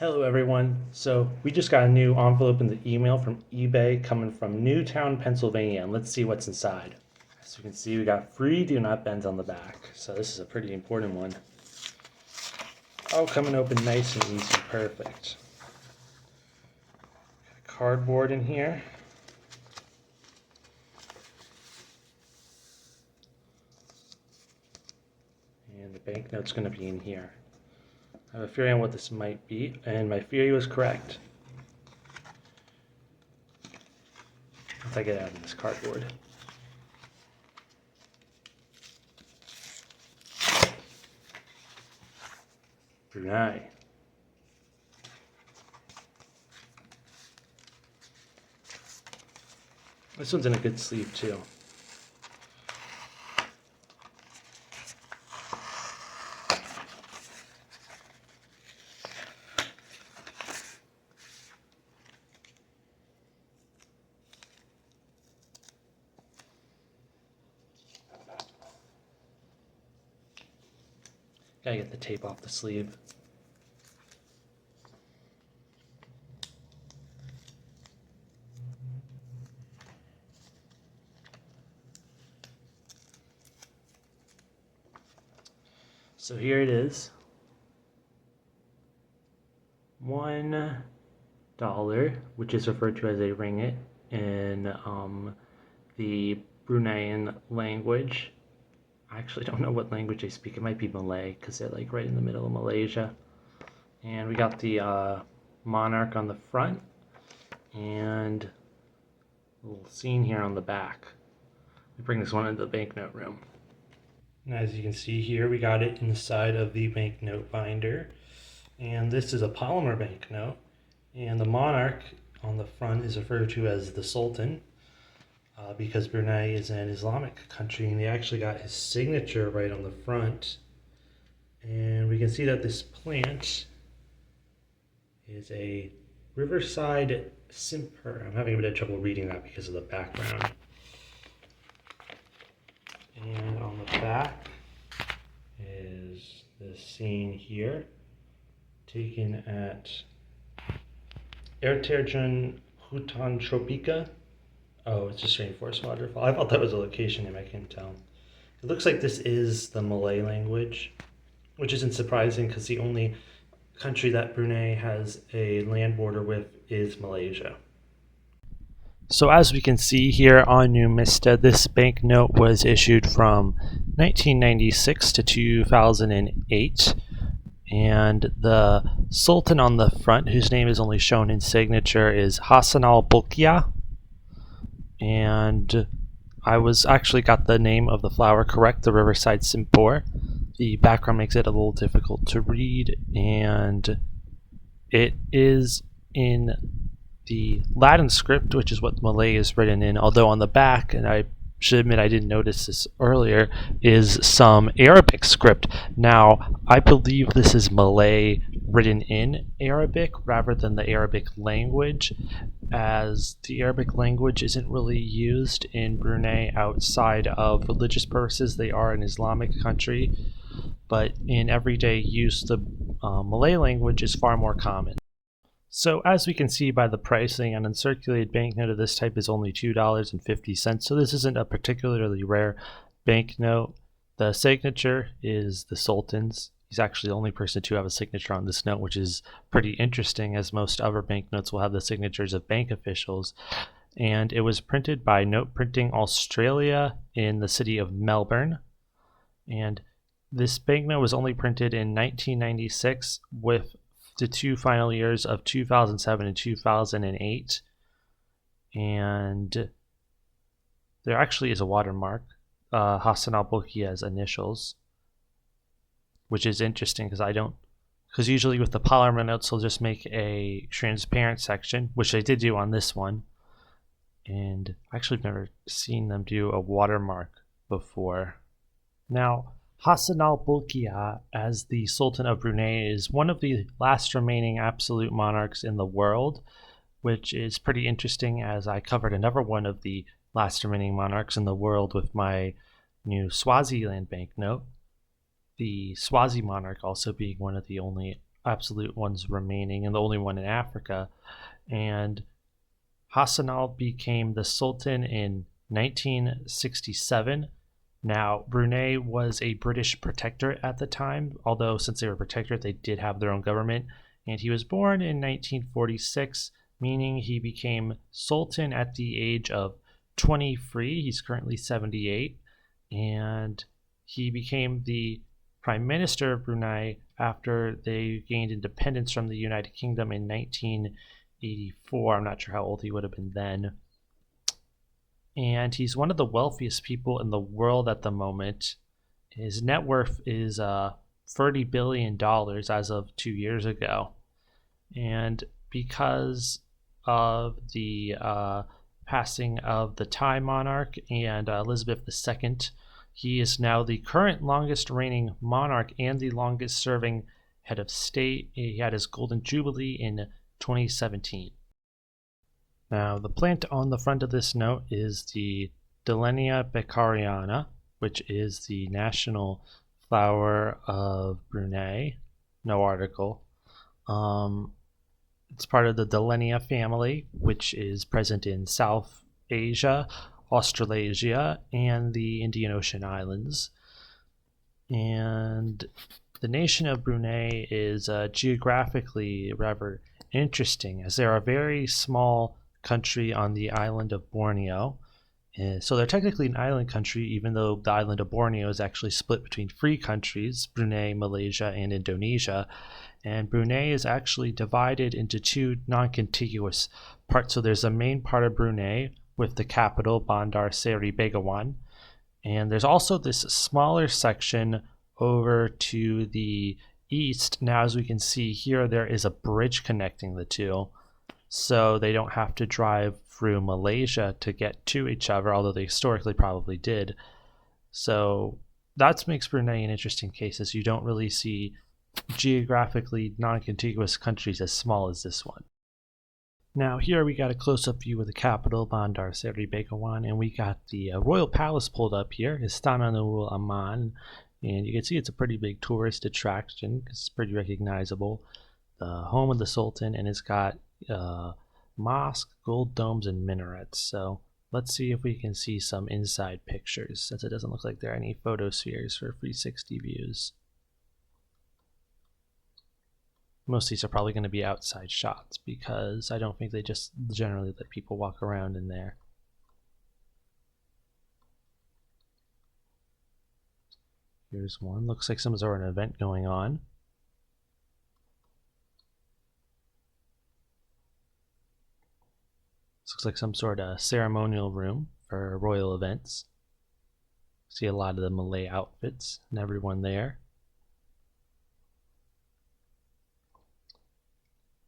Hello everyone. So we just got a new envelope in the email from eBay coming from Newtown, Pennsylvania, and let's see what's inside. As you can see, we got free do not bend on the back. So this is a pretty important one. Oh, coming open nice and easy, perfect. Got cardboard in here. And the banknote's going to be in here. I have a theory on what this might be, and my theory was correct. Let's take it out of this cardboard. Brunei. This one's in a good sleeve too. Gotta get the tape off the sleeve. So here it is. $1, which is referred to as a ringgit in the Bruneian language. I actually don't know what language they speak. It might be Malay because they're like right in the middle of Malaysia. And we got the monarch on the front and a little scene here on the back. We bring this one into the banknote room. And as you can see here, we got it inside of the banknote binder. And this is a polymer banknote. And the monarch on the front is referred to as the Sultan because Brunei is an Islamic country. And they actually got his signature right on the front. And we can see that this plant is a Riverside Simper. I'm having a bit of trouble reading that because of the background. And on the back is this scene here, taken at Erterjun Hutan Tropika. Oh, it's just rainforest waterfall. I thought that was a location name, I couldn't tell. It looks like this is the Malay language, which isn't surprising because the only country that Brunei has a land border with is Malaysia. So as we can see here on Numista, this banknote was issued from 1996 to 2008. And the Sultan on the front, whose name is only shown in signature, is Hassan al-Bolkiah. And I actually got the name of the flower correct, the Riverside Simpor. The background makes it a little difficult to read, and it is in the Latin script, which is what Malay is written in, although on the back, and I should admit I didn't notice this earlier, is some Arabic script. Now, I believe this is Malay written in Arabic rather than the Arabic language, as the Arabic language isn't really used in Brunei outside of religious purposes. They are an Islamic country, but in everyday use, the Malay language is far more common. So as we can see by the pricing, an uncirculated banknote of this type is only $2.50, so this isn't a particularly rare banknote. The signature is the Sultan's. He's actually the only person to have a signature on this note, which is pretty interesting, as most other banknotes will have the signatures of bank officials. And it was printed by Note Printing Australia in the city of Melbourne. And this banknote was only printed in 1996 with the two final years of 2007 and 2008, and there actually is a watermark, Hassan al-Bolkiah's initials, which is interesting because usually with the polymer notes they'll just make a transparent section, which they did do on this one, and actually I've never seen them do a watermark before. Now, Hassan al-Bolkiah, as the Sultan of Brunei, is one of the last remaining absolute monarchs in the world, which is pretty interesting as I covered another one of the last remaining monarchs in the world with my new Swaziland banknote. The Swazi monarch also being one of the only absolute ones remaining and the only one in Africa. And Hassanal became the Sultan in 1967. Now, Brunei was a British protectorate at the time, although since they were protectorate, they did have their own government. And he was born in 1946, meaning he became Sultan at the age of 23. He's currently 78. And he became the Prime Minister of Brunei after they gained independence from the United Kingdom in 1984. I'm not sure how old he would have been then. And he's one of the wealthiest people in the world at the moment. His net worth is $30 billion as of 2 years ago. And because of the passing of the Thai monarch and Elizabeth II, he is now the current longest reigning monarch and the longest serving head of state. He had his golden jubilee in 2017. Now, the plant on the front of this note is the Dillenia beccariana, which is the national flower of Brunei. No article. It's part of the Dillenia family, which is present in South Asia, Australasia, and the Indian Ocean Islands. And the nation of Brunei is geographically rather interesting, as they're a very small country on the island of Borneo. So they're technically an island country, even though the island of Borneo is actually split between three countries, Brunei, Malaysia, and Indonesia. And Brunei is actually divided into two non-contiguous parts. So there's a main part of Brunei with the capital, Bandar Seri Begawan. And there's also this smaller section over to the east. Now, as we can see here, there is a bridge connecting the two. So they don't have to drive through Malaysia to get to each other, although they historically probably did. So that makes Brunei an interesting case, as you don't really see geographically non-contiguous countries as small as this one. Now here we got a close-up view of the capital, Bandar Seri Begawan, and we got the royal palace pulled up here, Istana Nurul Aman, and you can see it's a pretty big tourist attraction because it's pretty recognizable. The home of the Sultan, and it's got mosque, gold domes, and minarets. So let's see if we can see some inside pictures, since it doesn't look like there are any photospheres for 360 views. Most of these are probably going to be outside shots because I don't think they just generally let people walk around in there. Here's one. Looks like some sort of an event going on. This looks like some sort of ceremonial room for royal events. See a lot of the Malay outfits and everyone there.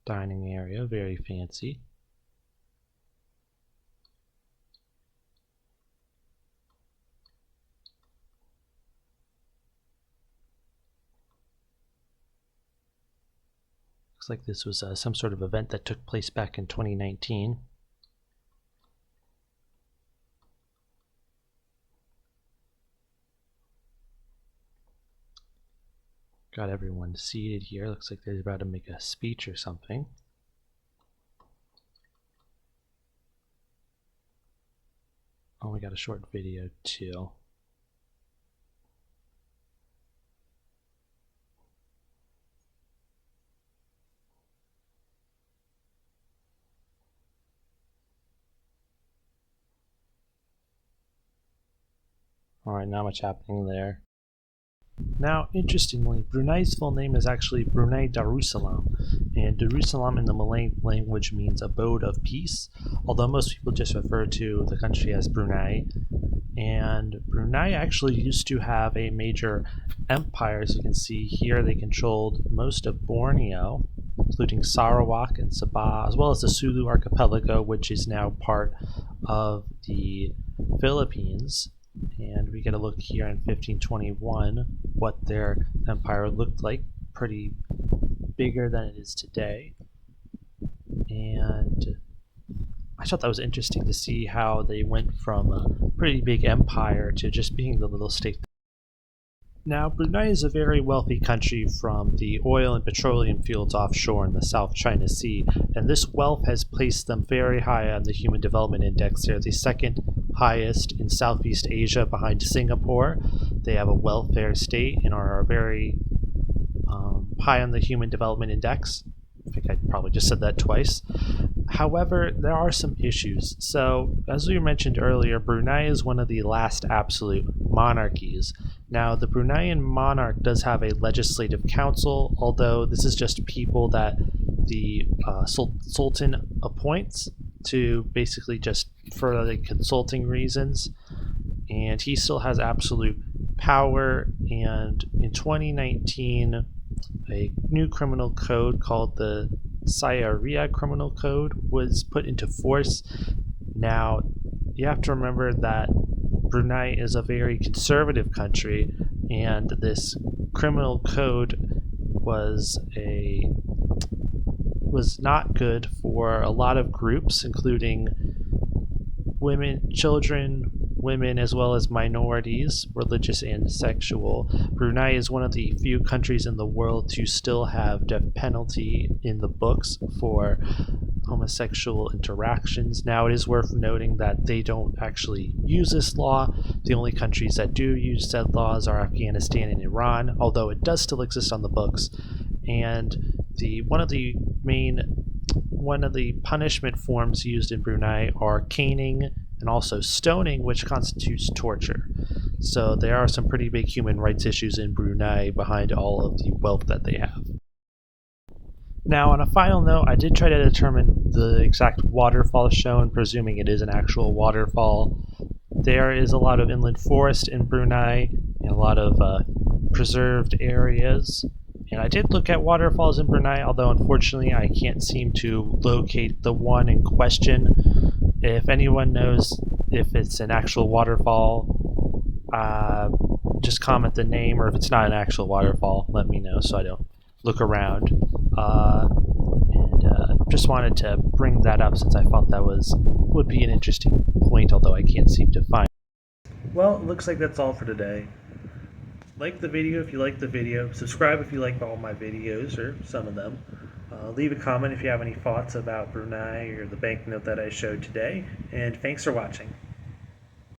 Dining area, very fancy. Looks like this was some sort of event that took place back in 2019. Got everyone seated here. Looks like they're about to make a speech or something. Oh, we got a short video too. Alright, not much happening there. Now, interestingly, Brunei's full name is actually Brunei Darussalam, and Darussalam in the Malay language means abode of peace, although most people just refer to the country as Brunei. And Brunei actually used to have a major empire. As you can see here, they controlled most of Borneo, including Sarawak and Sabah, as well as the Sulu archipelago, which is now part of the Philippines. And we get a look here in 1521 what their empire looked like, pretty bigger than it is today. And I thought that was interesting to see how they went from a pretty big empire to just being the little state. Now, Brunei is a very wealthy country from the oil and petroleum fields offshore in the South China Sea, and this wealth has placed them very high on the Human Development Index. They're the second highest in Southeast Asia behind Singapore. They have a welfare state and are very high on the Human Development Index. I think I probably just said that twice. However, there are some issues. So, as we mentioned earlier, Brunei is one of the last absolute monarchies. Now, the Bruneian monarch does have a legislative council, although this is just people that the sultan appoints to basically just for like consulting reasons, and he still has absolute power. And in 2019, a new criminal code called the Syria Criminal Code was put into force. Now, you have to remember that Brunei is a very conservative country, and this criminal code was not good for a lot of groups, including women, children, women, as well as minorities, religious and sexual. Brunei is one of the few countries in the world to still have death penalty in the books for homosexual interactions. Now, it is worth noting that they don't actually use this law. The only countries that do use said laws are Afghanistan and Iran, although it does still exist on the books. And one of the punishment forms used in Brunei are caning and also stoning, which constitutes torture. So there are some pretty big human rights issues in Brunei behind all of the wealth that they have. Now, on a final note, I did try to determine the exact waterfall shown, presuming it is an actual waterfall. There is a lot of inland forest in Brunei and a lot of preserved areas. And I did look at waterfalls in Brunei, although unfortunately I can't seem to locate the one in question. If anyone knows if it's an actual waterfall, just comment the name, or if it's not an actual waterfall, let me know so I don't look around. Just wanted to bring that up since I thought that would be an interesting point, although I can't seem to find. Well, it looks like that's all for today. Like the video if you like the video. Subscribe if you like all my videos, or some of them. Leave a comment if you have any thoughts about Brunei or the banknote that I showed today. And thanks for watching.